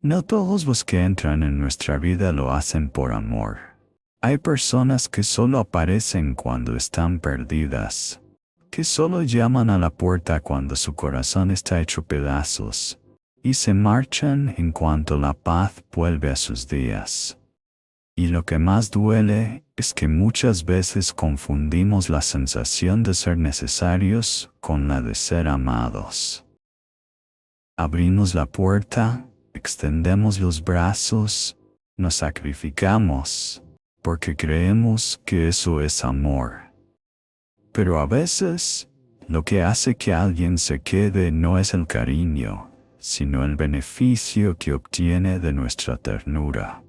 No todos los que entran en nuestra vida lo hacen por amor. Hay personas que solo aparecen cuando están perdidas, que solo llaman a la puerta cuando su corazón está hecho pedazos, y se marchan en cuanto la paz vuelve a sus días. Y lo que más duele es que muchas veces confundimos la sensación de ser necesarios con la de ser amados. Abrimos la puerta, extendemos los brazos, nos sacrificamos, porque creemos que eso es amor. Pero a veces, lo que hace que alguien se quede no es el cariño, sino el beneficio que obtiene de nuestra ternura.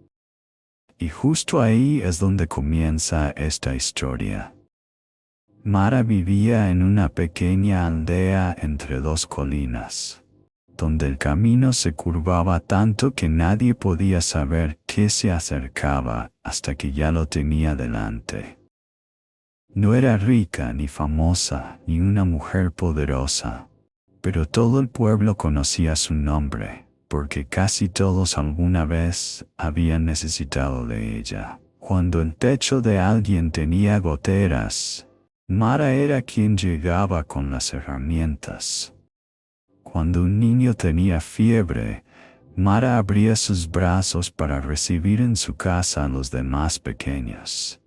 Y justo ahí es donde comienza esta historia. Mara vivía en una pequeña aldea entre dos colinas, donde el camino se curvaba tanto que nadie podía saber qué se acercaba hasta que ya lo tenía delante. No era rica ni famosa ni una mujer poderosa, pero todo el pueblo conocía su nombre, porque casi todos alguna vez habían necesitado de ella. Cuando el techo de alguien tenía goteras, Mara era quien llegaba con las herramientas. Cuando un niño tenía fiebre, Mara abría sus brazos para recibir en su casa a los demás pequeños.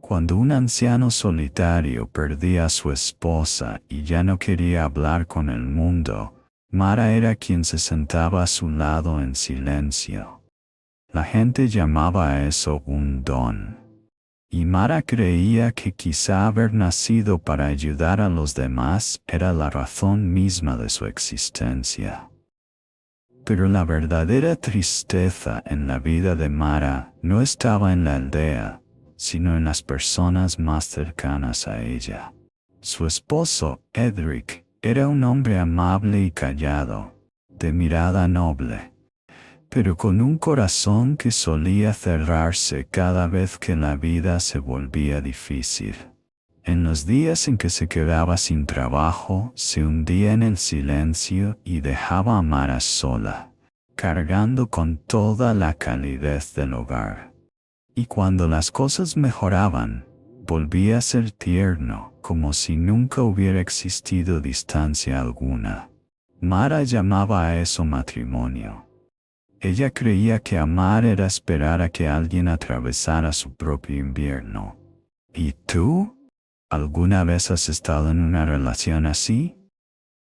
Cuando un anciano solitario perdía a su esposa y ya no quería hablar con el mundo, Mara era quien se sentaba a su lado en silencio. La gente llamaba a eso un don. Y Mara creía que quizá haber nacido para ayudar a los demás era la razón misma de su existencia. Pero la verdadera tristeza en la vida de Mara no estaba en la aldea, sino en las personas más cercanas a ella. Su esposo, Edric, era un hombre amable y callado, de mirada noble, pero con un corazón que solía cerrarse cada vez que la vida se volvía difícil. En los días en que se quedaba sin trabajo, se hundía en el silencio y dejaba a Mara sola, cargando con toda la calidez del hogar. Y cuando las cosas mejoraban, volvía a ser tierno, como si nunca hubiera existido distancia alguna. Mara llamaba a eso matrimonio. Ella creía que amar era esperar a que alguien atravesara su propio invierno. ¿Y tú? ¿Alguna vez has estado en una relación así?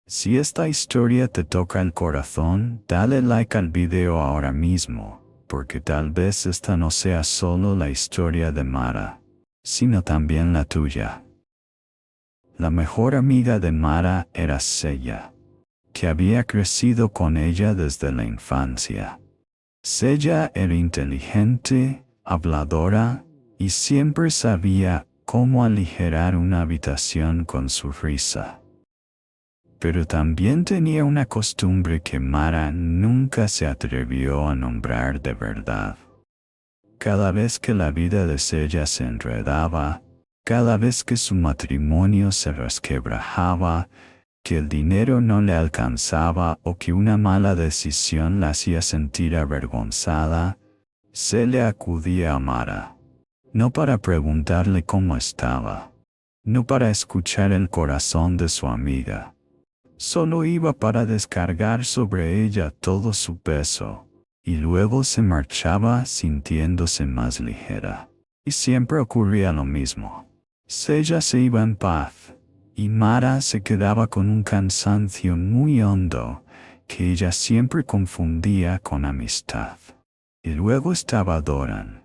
Si esta historia te toca el corazón, dale like al video ahora mismo, porque tal vez esta no sea solo la historia de Mara, sino también la tuya. La mejor amiga de Mara era Sella, que había crecido con ella desde la infancia. Sella era inteligente, habladora, y siempre sabía cómo aligerar una habitación con su risa. Pero también tenía una costumbre que Mara nunca se atrevió a nombrar de verdad. Cada vez que la vida de Sella se enredaba, cada vez que su matrimonio se resquebrajaba, que el dinero no le alcanzaba o que una mala decisión la hacía sentir avergonzada, Sella acudía a Mara. No para preguntarle cómo estaba, no para escuchar el corazón de su amiga. Solo iba para descargar sobre ella todo su peso, y luego se marchaba sintiéndose más ligera. Y siempre ocurría lo mismo. Sella se iba en paz, y Mara se quedaba con un cansancio muy hondo, que ella siempre confundía con amistad. Y luego estaba Doran,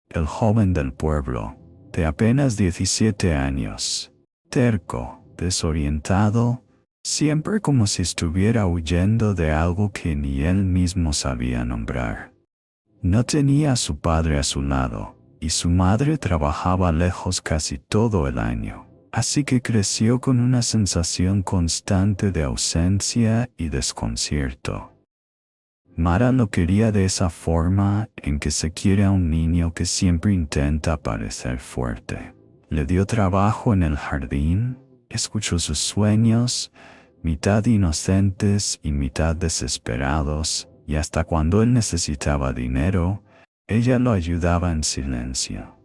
el joven del pueblo, de apenas 17 años, terco, desorientado, siempre como si estuviera huyendo de algo que ni él mismo sabía nombrar. No tenía a su padre a su lado, y su madre trabajaba lejos casi todo el año, así que creció con una sensación constante de ausencia y desconcierto. Mara lo quería de esa forma en que se quiere a un niño que siempre intenta parecer fuerte. Le dio trabajo en el jardín, escuchó sus sueños, mitad inocentes y mitad desesperados, y hasta cuando él necesitaba dinero, ella lo ayudaba en silencio.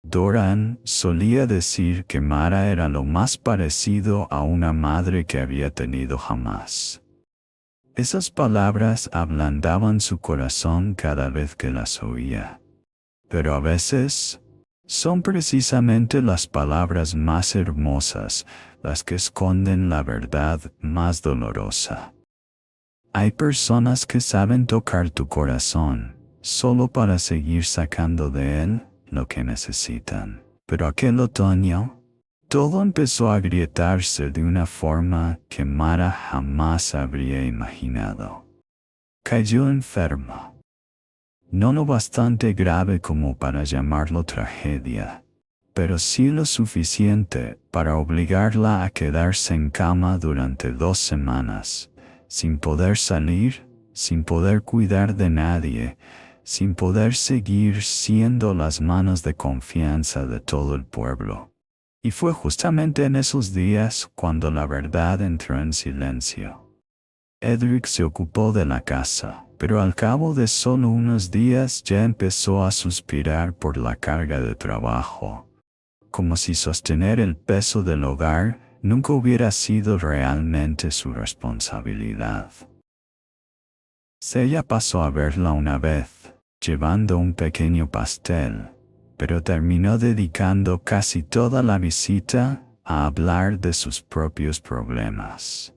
Doran solía decir que Mara era lo más parecido a una madre que había tenido jamás. Esas palabras ablandaban su corazón cada vez que las oía. Pero a veces, son precisamente las palabras más hermosas las que esconden la verdad más dolorosa. Hay personas que saben tocar tu corazón, solo para seguir sacando de él lo que necesitan. Pero aquel otoño, todo empezó a agrietarse de una forma que Mara jamás habría imaginado. Cayó enferma. No lo bastante grave como para llamarlo tragedia, pero sí lo suficiente para obligarla a quedarse en cama durante 2 semanas, sin poder salir, sin poder cuidar de nadie, sin poder seguir siendo las manos de confianza de todo el pueblo. Y fue justamente en esos días cuando la verdad entró en silencio. Edric se ocupó de la casa, pero al cabo de solo unos días ya empezó a suspirar por la carga de trabajo, como si sostener el peso del hogar nunca hubiera sido realmente su responsabilidad. Ella pasó a verla una vez, llevando un pequeño pastel, pero terminó dedicando casi toda la visita a hablar de sus propios problemas.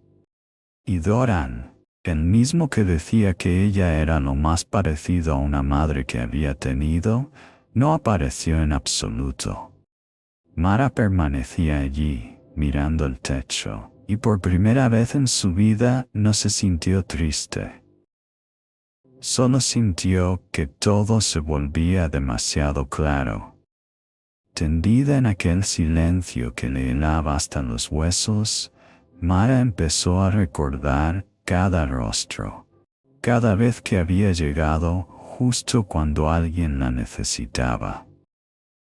Y Doran, el mismo que decía que ella era lo más parecido a una madre que había tenido, no apareció en absoluto. Mara permanecía allí, mirando el techo, y por primera vez en su vida no se sintió triste. Solo sintió que todo se volvía demasiado claro. Tendida en aquel silencio que le helaba hasta los huesos, Mara empezó a recordar cada rostro, cada vez que había llegado justo cuando alguien la necesitaba.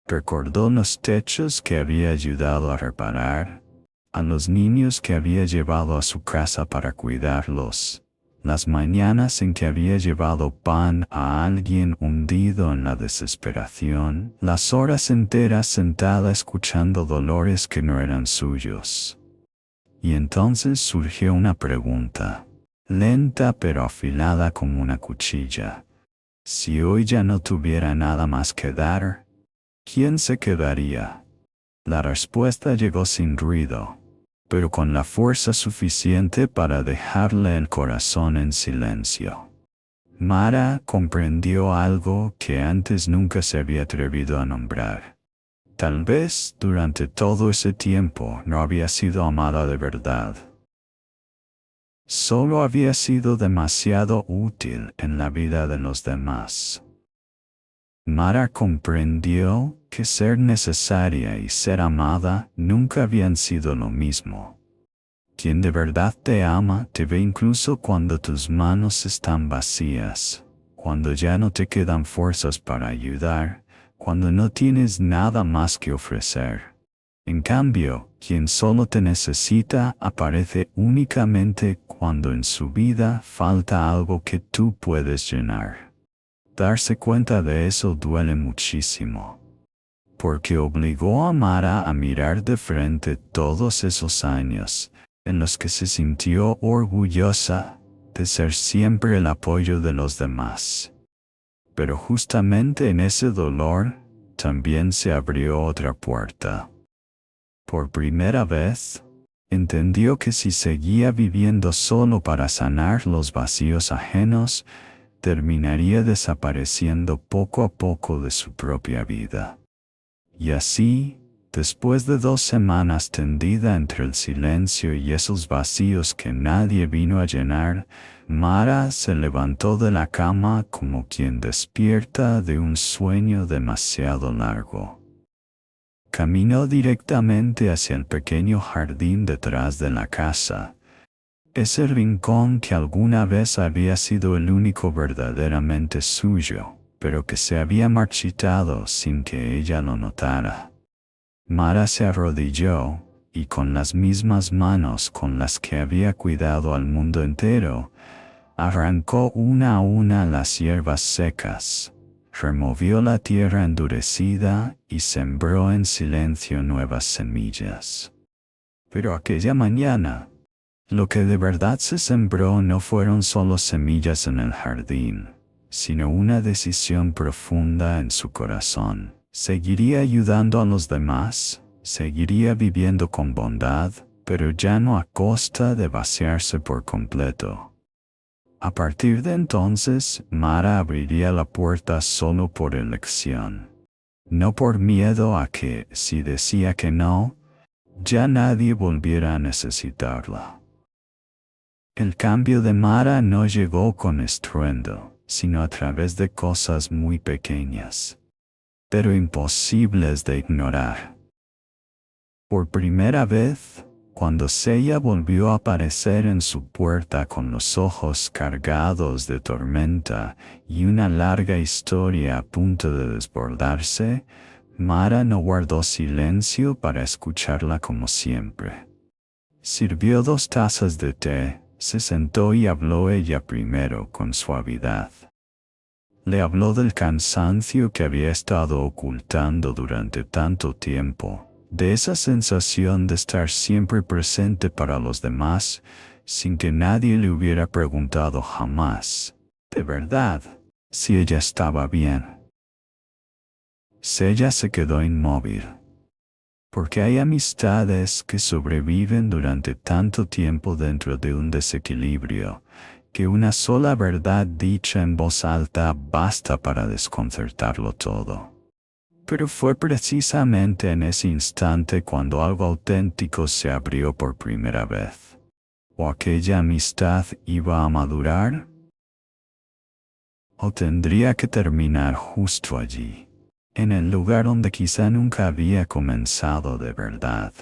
Recordó los techos que había ayudado a reparar, a los niños que había llevado a su casa para cuidarlos, las mañanas en que había llevado pan a alguien hundido en la desesperación, las horas enteras sentada escuchando dolores que no eran suyos. Y entonces surgió una pregunta, lenta pero afilada como una cuchilla. Si hoy ya no tuviera nada más que dar, ¿quién se quedaría? La respuesta llegó sin ruido, pero con la fuerza suficiente para dejarle el corazón en silencio. Mara comprendió algo que antes nunca se había atrevido a nombrar. Tal vez durante todo ese tiempo no había sido amada de verdad. Solo había sido demasiado útil en la vida de los demás. Mara comprendió que ser necesaria y ser amada nunca habían sido lo mismo. Quien de verdad te ama te ve incluso cuando tus manos están vacías, cuando ya no te quedan fuerzas para ayudar, cuando no tienes nada más que ofrecer. En cambio, quien solo te necesita aparece únicamente cuando en su vida falta algo que tú puedes llenar. Darse cuenta de eso duele muchísimo, porque obligó a Mara a mirar de frente todos esos años en los que se sintió orgullosa de ser siempre el apoyo de los demás. Pero justamente en ese dolor también se abrió otra puerta. Por primera vez, entendió que si seguía viviendo solo para sanar los vacíos ajenos, terminaría desapareciendo poco a poco de su propia vida. Y así, después de 2 semanas tendida entre el silencio y esos vacíos que nadie vino a llenar, Mara se levantó de la cama como quien despierta de un sueño demasiado largo. Caminó directamente hacia el pequeño jardín detrás de la casa, ese rincón que alguna vez había sido el único verdaderamente suyo, pero que se había marchitado sin que ella lo notara. Mara se arrodilló, y con las mismas manos con las que había cuidado al mundo entero, Arrancó una a una las hierbas secas, removió la tierra endurecida y sembró en silencio nuevas semillas. Pero aquella mañana, lo que de verdad se sembró no fueron solo semillas en el jardín, sino una decisión profunda en su corazón. Seguiría ayudando a los demás, seguiría viviendo con bondad, pero ya no a costa de vaciarse por completo. A partir de entonces, Mara abriría la puerta solo por elección. No por miedo a que, si decía que no, ya nadie volviera a necesitarla. El cambio de Mara no llegó con estruendo, sino a través de cosas muy pequeñas, pero imposibles de ignorar. Por primera vez, cuando Seiya volvió a aparecer en su puerta con los ojos cargados de tormenta y una larga historia a punto de desbordarse, Mara no guardó silencio para escucharla como siempre. Sirvió 2 tazas de té, se sentó y habló ella primero con suavidad. Le habló del cansancio que había estado ocultando durante tanto tiempo, de esa sensación de estar siempre presente para los demás, sin que nadie le hubiera preguntado jamás, de verdad, si ella estaba bien. Seiya se quedó inmóvil. Porque hay amistades que sobreviven durante tanto tiempo dentro de un desequilibrio, que una sola verdad dicha en voz alta basta para desconcertarlo todo. Pero fue precisamente en ese instante cuando algo auténtico se abrió por primera vez. ¿O aquella amistad iba a madurar? ¿O tendría que terminar justo allí, en el lugar donde quizá nunca había comenzado de verdad?